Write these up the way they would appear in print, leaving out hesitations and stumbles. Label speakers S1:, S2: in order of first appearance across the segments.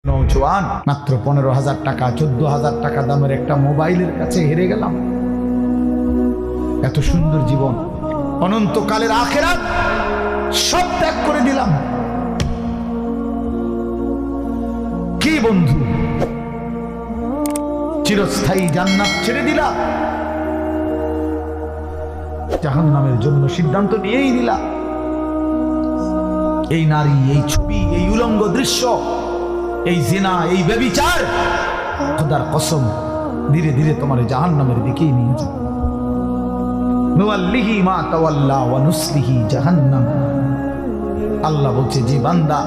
S1: নৌজওয়ান মাত্র 15,000 টাকা 14,000 টাকা দামের একটা মোবাইলের কাছে হেরে গেলাম। এত সুন্দর জীবন, অনন্তকালের আখিরাত সব ত্যাগ করে দিলাম। কি বন্ধু, চিরস্থায়ী জান্নাত ছেড়ে দিলা, জাহান্নামের জন্য সিদ্ধান্ত নিয়েই নিলা। এই নারী, এই ছবি, এই উলঙ্গ দৃশ্য, এই জিনা, এই ব্যভিচার, খোদার কসম ধীরে ধীরে তোমার জাহান্নামের দিকেই নিয়ে যাবে। নুওয়াল্লিহি মা তাওয়াল্লা ওয়া নুসলিহি জাহান্নাম। আল্লাহ বলছে, যে বান্দা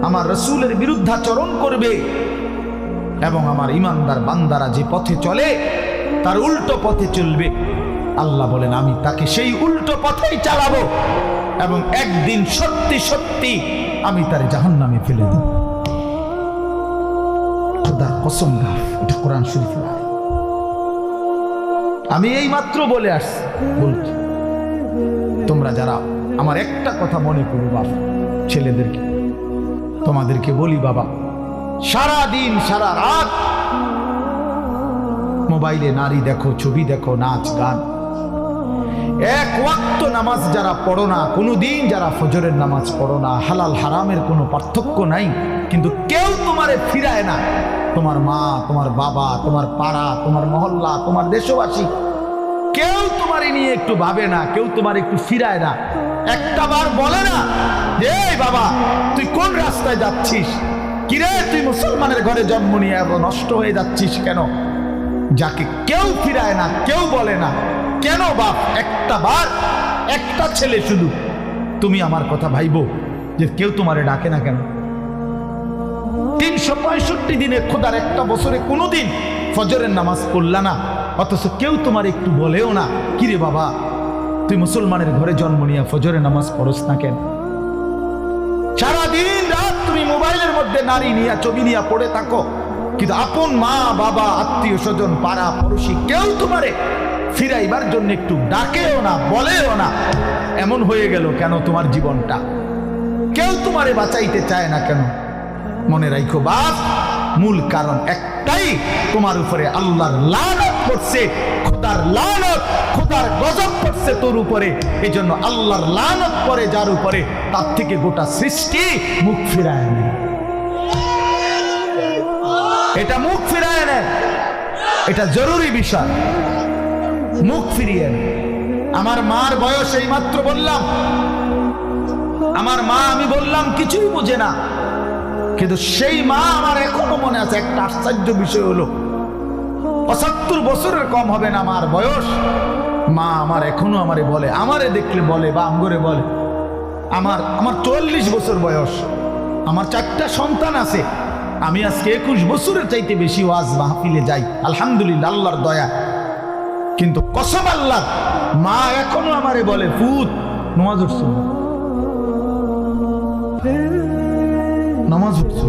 S1: আমার রাসূলের বিরুদ্ধাচরণ করবে এবং আমার ঈমানদার বান্দারা যে পথে চলে তার উল্টো পথে চলবে, আল্লাহ বলেন আমি তাকে সেই উল্টো পথেই চালাবো এবং একদিন সত্যি সত্যি আমি তার জাহান্নামে ফেলে দেব। খোদার কসম, এটা কোরআন শরীফের আয়াত। আমি এই মাত্র বলে আসছি, বলছি তোমরা যারা আমার একটা কথা মনে করো বাবা, ছেলেদেরকে তোমাদেরকে বলি বাবা, সারা দিন সারা রাত মোবাইলে নারী দেখো, ছবি দেখো, নাচ গান, এক ওয়াক্ত নামাজ যারা পড়ো না, কোনোদিন যারা ফজরের নামাজ পড়ো না, হালাল হারামের কোনো পার্থক্য নাই, কিন্তু কেউ তোমারে ফিরায় না। তোমার মা, তোমার বাবা, তোমার পাড়া, তোমার মহল্লা, তোমার দেশবাসী, কেউ তোমারে নিয়ে একটু ভাবে না, কেউ তোমার একটু ফিরায় না। একটা বার বলে না যে এই বাবা তুই কোন রাস্তায় যাচ্ছিস, কিরে তুই মুসলমানের ঘরে জন্ম নিয়ে এত নষ্ট হয়ে যাচ্ছিস কেন? যাকে কেউ ফিরায় না, কেউ বলে না, কেন বাপ? একটা বার, একটা ছেলে শুধু তুমি আমার কথা ভাইবো যে কেউ তোমারে ডাকে না কেন? 365 দিনে খোদার একটা বছরে কোনোদিন ফজরের নামাজ পড়লা না, অথচ কেউ তোমার একটু বলেও না কিরে বাবা তুই মুসলমানের ঘরে জন্ম নিয়ে ফজরের নামাজ পড়স না কেন? সারাদিন রাত তুমি মোবাইলের মধ্যে নারী নিয়ে, ছবি নিয়ে পড়ে থাকো, কিন্তু আপন মা বাবা, আত্মীয় স্বজন, পাড়া পড়োশি কেউ তোমারে ফিরাইবার জন্য একটু ডাকেও না, বলেও না। এমন হয়ে গেল কেন তোমার জীবনটা? কেউ তোমারে বাঁচাইতে চায় না কেন? মনে রাখো বাপ, মূল কারণ একটাই, তোমার উপরে আল্লাহর লানত পড়ছে, খোদার লানত, খোদার গজব পড়ছে তোর উপরে। এই জন্য আল্লাহর লানত পড়ে যার উপরে, তার থেকে গোটা সৃষ্টি মুখ ফিরায় নেয়। এটা মুখ ফিরায় নেয়, এটা জরুরি বিষয়, মুখ ফিরিয়ে নেয়। আমার মার বয়স এই মাত্র বললাম, আমার মা আমি বললাম কিছুই বোঝে না, কিন্তু সেই মা আমার এখনো মনে আছে। একটা আশ্চর্য বিষয় হলো 75 বছরের কম হবে না মার বয়স, মা আমার এখনো আমারে বলে, আমারে দেখলে বলে বা আমগরে বলে, আমার 44 বছর বয়স, আমার 4টা সন্তান আছে, আমি আজকে 21 বছরের চাইতে বেশি ওয়াজ মাহফিলে যাই, আলহামদুলিল্লাহ আল্লাহর দয়া। কিন্তু কসম আল্লাহ, মা এখনো আমারে বলে ফুত নামাজ উঠছো, নামাজ উঠছো,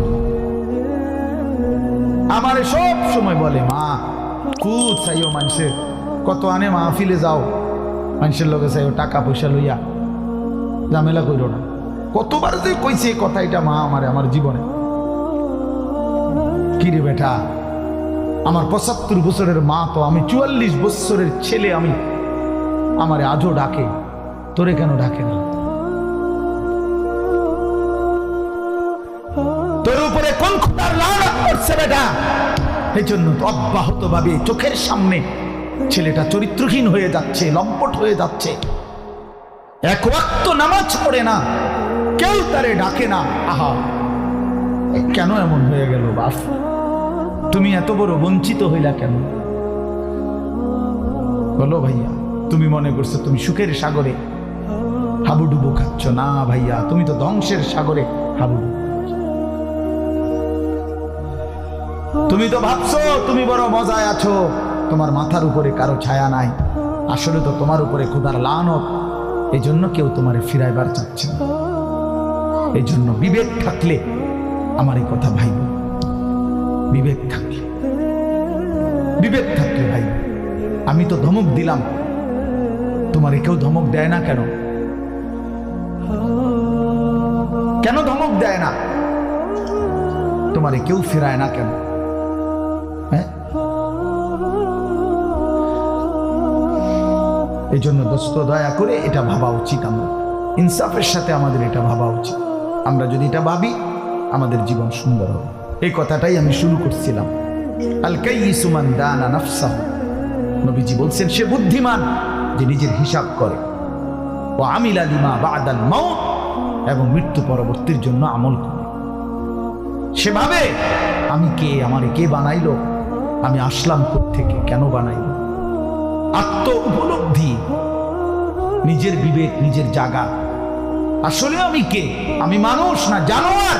S1: আমারে সব সময় বলে মা ফুত চাইও, মানুষের কত আনে মাহফিলে যাও, মানুষের লোকে চাইও টাকা পয়সা লইয়া, ঝামেলা কইরো না। কতবার যে কইছে কথা এটা মা আমারে, আমার জীবনে। কিরে বেটা, আমার 75 বছরের মা তো, আমি 44 বছরের ছেলে, আমি আমারে আজও ডাকে, তোরে কেন ডাকে না? তোর উপরে কোন খোদার লানত পড়ছে বেটা? এই জন্য অব্যাহত ভাবে চোখের সামনে ছেলেটা চরিত্রহীন হয়ে যাচ্ছে, লম্পট হয়ে যাচ্ছে, এক ওয়াক্ত নামাজ পড়ে না, কেউ তারে ডাকে না। আহা, কেন এমন হয়ে গেল বাপ? তুমি এত বড় বঞ্চিত হইলা কেন? বলো ভাইয়া, তুমি মনে করছো তুমি সুখের সাগরে হাবুডুবু খাচ্ছ? না ভাইয়া, তুমি তো ধ্বংসের সাগরে হাবুডুবু। তুমি তো ভাবছো তুমি বড় মজায় আছো, তোমার মাথার উপরে কারো ছায়া নাই, আসলে তো তোমার উপরে খোদার লানত। এই জন্য কেউ তোমারে ফিরাইবার চাচ্ছে না। এই জন্য বিবেক থাকলে আমার এই কথা ভাইব, বিবেক থাকলে, বিবেক থাকলে ভাই। আমি তো ধমক দিলাম, তোমার কেউ ধমক দেয় না কেন? কেন ধমক দেয় না? তোমারে কেউ ফেরায় না কেন? হ্যাঁ, এই জন্য দোস্ত দয়া করে এটা ভাবা উচিত, আমরা ইনসাফের সাথে আমাদের এটা ভাবা উচিত। আমরা যদি এটা ভাবি আমাদের জীবন সুন্দর হবে। এই কথাটাই আমি শুরু করছিলাম। আল কাইয়িসু মান দানা নাফসাহু, নবীজি বলছেন সে বুদ্ধিমান যে নিজের হিসাব করে। ওয়া আমিলা লিমা বা'দাল মাউত, এবং মৃত্যু পরবর্তীর জন্য আমল করে। সেভাবে আমি কে, আমারে কে বানাইলো, আমি আসলাম কোত্থেকে, কেন বানাইলো, আত্ম উপলব্ধি, নিজের বিবেক, নিজের জাগা। আসলে আমি কে? আমি মানুষ না জানোয়ার?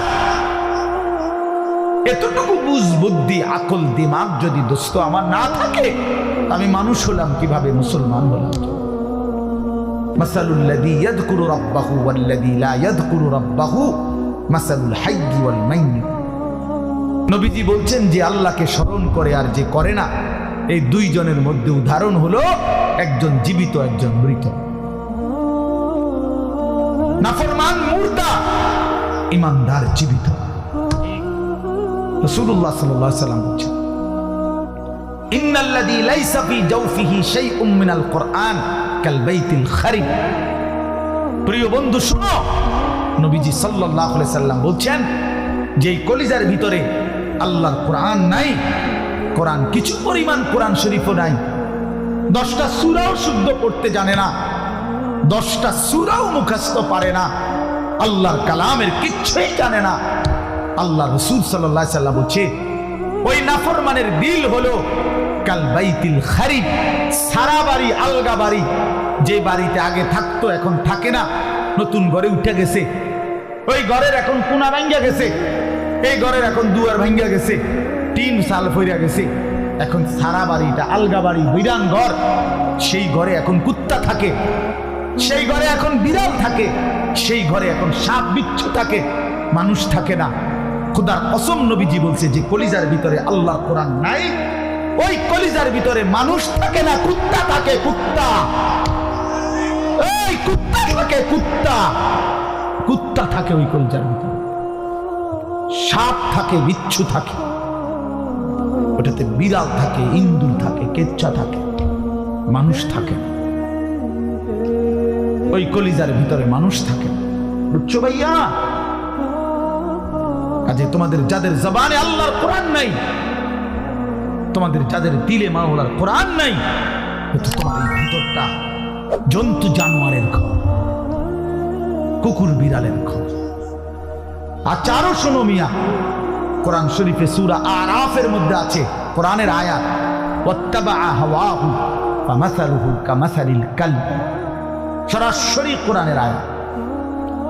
S1: এতটুকু বুঝ, বুদ্ধি, আকল, দিমাগ যদি দোস্ত আমার না থাকে, আমি মানুষ হলাম কিভাবে, মুসলমান হলাম? মাসালুল লাযী ইয়াযকুরু রাব্বাহু ওয়াল লাযী লা ইয়াযকুরু রাব্বাহু মাসালুল হাইয়্যি ওয়াল মাইয়্যিত। নবীজি বলছেন যে আল্লাহকে স্মরণ করে আর যে করে না, এই দুইজনের মধ্যে উদাহরণ হলো একজন জীবিত, একজন মৃত। নাফরমান মুর্দা, ইমানদার জীবিত। রাসূলুল্লাহ সাল্লাল্লাহু আলাইহি ওয়াসাল্লাম বলেছেন, ইন্নাল্লাযী লাইসা ফী জাওফিহি শাইউম মিনাল কুরআন কাল বাইতিল খারিব। প্রিয় বন্ধু শুনো, নবীজি সাল্লাল্লাহু আলাইহি ওয়াসাল্লাম বলছেন যে কলিজার ভিতরে আল্লাহর কোরআন নাই, কোরআন কিছু পরিমাণ কোরআন শরীফও নাই, 10টা সূরাও শুদ্ধ পড়তে জানে না, 10টা সূরাও মুখস্থ পারে না, আল্লাহর কালামের কিচ্ছুই জানে না, আল্লাহ রাসূল সাল্লাল্লাহু আলাইহি ওয়াসাল্লাম বলছে ওই নাফরমানের দিল হলো কাল বাইতিল খারিব, সারা বাড়ি, আলগা বাড়ি, যে বাড়িতে আগে থাকতো এখন থাকে না, নতুন ঘরে উঠে গেছে, ওই ঘরের এখন কোনা ভাঙ্গা গেছে, এই ঘরের এখন দুয়ার ভাঙ্গা গেছে, টিন সাল ফইরা গেছে, এখন সারা বাড়িটা আলগা বাড়ি, বিরান ঘর, সেই ঘরে এখন কুত্তা থাকে, সেই ঘরে এখন বিড়াল থাকে, সেই ঘরে এখন সাপ বিচ্ছু থাকে, মানুষ থাকে না। খোদার কসম, নবীজি বলছে যে কলিজার ভিতরে আল্লাহর কোরআন নাই, ওই কলিজার ভিতরে মানুষ থাকে না, কুত্তা থাকে, কুত্তা, এই কুত্তা থাকে, কুত্তা, কুত্তা থাকে ওই কলিজার ভিতরে, সাপ থাকে, বিচ্ছু থাকে, ওটাতে বিড়াল থাকে, ইন্দুর থাকে, কেচ্ছা থাকে, মানুষ থাকে না। ওই কলিজার ভিতরে মানুষ থাকে না, বুঝছো ভাইয়া? কাজে তোমাদের যাদের জবানে আল্লাহর কোরআন নাই, তোমাদের যাদের দিলে মাওলার কোরআন নাই, তোমার এই ভিতরটা জন্তু জানোয়ারের ঘর, কুকুর বিড়ালের ঘর। আচারও শোনো মিয়া, কোরআন শরীফে সূরা আরাফের মধ্যে আছে কোরআনের আয়াত, ওয়াত্তাবা হাওয়াহু ফামাসালুহু কামাসালিল কালব। সরাসরি কোরআনের আয়াত,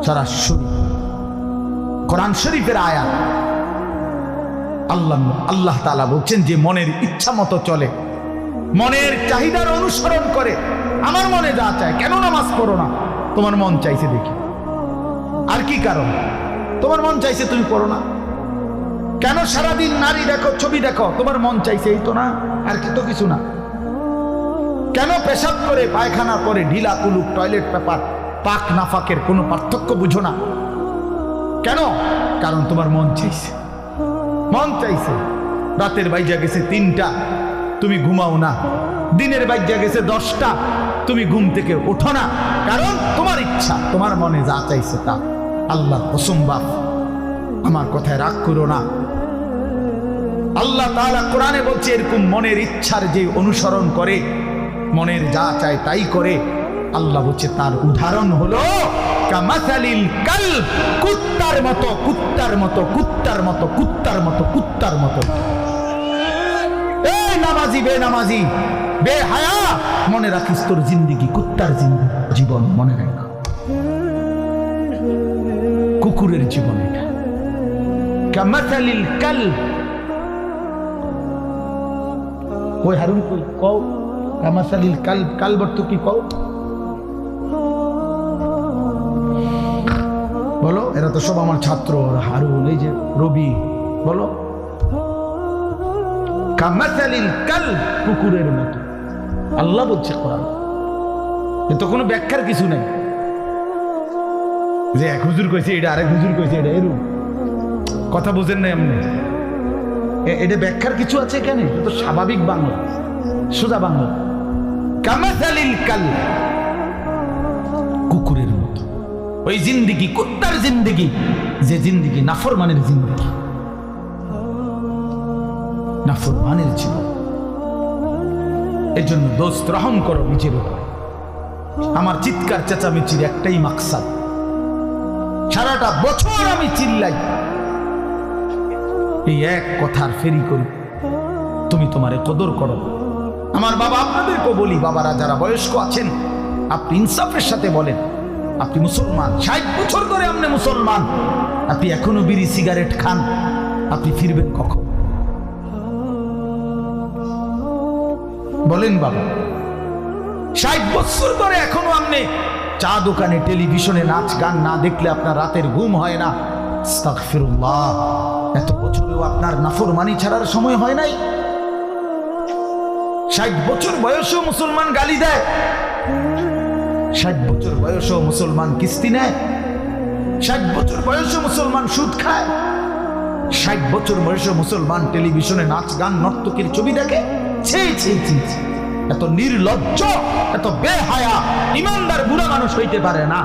S1: সরাসরি কোরআন শরীফের আয়াত। আল্লাহ তাআলা বলছেন যে মনের ইচ্ছা মতো চলে, মনের চাহিদার অনুসরণ করে, আমার মনে যা চায়, কেন নামাজ পড়ো না? তোমার মন চাইছে দেখি, আর কি কারণ? তোমার মন চাইছে তুমি পড়ো না কেন? সারাদিন নারী দেখো, ছবি দেখো, তোমার মন চাইছে, এই তো না, আর কি তো কিছু না। কেন পেশাব করে, পায়খানা করে, ঢিলা কুলুক, টয়লেট পেপার, পাক নাফাকের কোনো পার্থক্য বুঝো না কেন? কারণ তোমার মন চাইছে, মন চাইছে। রাতের বাইজা গেছে 3টা, তুমি ঘুমাও না, দিনের বাইজা গেছে 10টা, তুমি ঘুম থেকে ওঠো না, কারণ তোমার ইচ্ছা, তোমার মনে যা চাইছে তা। আল্লাহর কসম বাপ, আমার কথায় রাগ করো না। আল্লাহ তাআলা কোরআনে বলছে এরকম মনের ইচ্ছার যে অনুসরণ করে, মনের যা চায় তাই করে, আল্লাহ বলছে তার উদাহরণ হলো কামাসালিল কালব, কুত্তার মতো, কুত্তার মতো, কুত্তার মতো, কুত্তার মতো, কুত্তার মতো। এই নামাজি, বেনামাজি, বেহায়া, মনে রাখিস তোর জিন্দেগি কুত্তার জীবন, মনে রাখ, কুকুরের জীবন এটা। কামাসালিল কালব, কই হারুন, কই কও কামাসালিল কালব, কালব তো কি কও বলো? এরা তো সব আমার ছাত্র, হারুন, এই যে রবি, বলো। কামাসালিল কালব, কুকুরের মতো আল্লাহ বলছে কোরআন। এ তো কোনো ব্যাখ্যার কিছু নেই যে এক হুজুর কইছে এটা, আরেক হুজুর কইছে এটা, এরকম কথা বুঝেন না এমনি? এটা ব্যাখ্যার কিছু আছে এখানে? এটা তো স্বাভাবিক বাংলা, সোজা বাংলা। কামাসালিল কাল, কুকুরের মতো ওই জিন্দিগি, কুত্তার জিন্দিগি, যে জিন্দিগি নাফরমানের জিন্দিগি, নাফরমানের জীবন। এজন্য দোস্ত রহম করো নিজের উপর। আমার চিৎকার চেঁচামেচির একটাই মাকসাদ, সারাটা বছর আমি চিল্লাই, এই এক কথার ফেরি করি, তুমি তোমারে কদর করো। আমার বাবা, আপনাদেরকে বলি, বাবারা যারা বয়স্ক আছেন, আপনি ইনসাফের সাথে বলেন, আপনি মুসলমান, 60 বছর ধরে আপনি মুসলমান, আপনি এখনো বিড়ি সিগারেট খান, আপনি ফিরবেন কখন? বলেন বাবা, 60 বছর ধরে এখনো আপনি চা দোকানে, টেলিভিশনে নাচ গান না দেখলে আপনার রাতের ঘুম হয় না। আস্তাগফিরুল্লাহ, এত বছরেও আপনার নাফরমানি ছাড়ার সময় হয় নাই? 60 বছর বয়সেও মুসলমান গালি দেয়, 60 বছর বয়সেও মুসলমান কিস্তি নেয়, 60 বছর বয়সেও মুসলমান সুদ খায়, 60 বছর বয়সেও মুসলমান টেলিভিশনে নাচ গান নর্তকীর ছবি দেখে। ছি ছি ছি ছি, এত নির্লজ্জ, এত বেহায়া ইমানদার বুড়া মানুষ হইতে পারে না।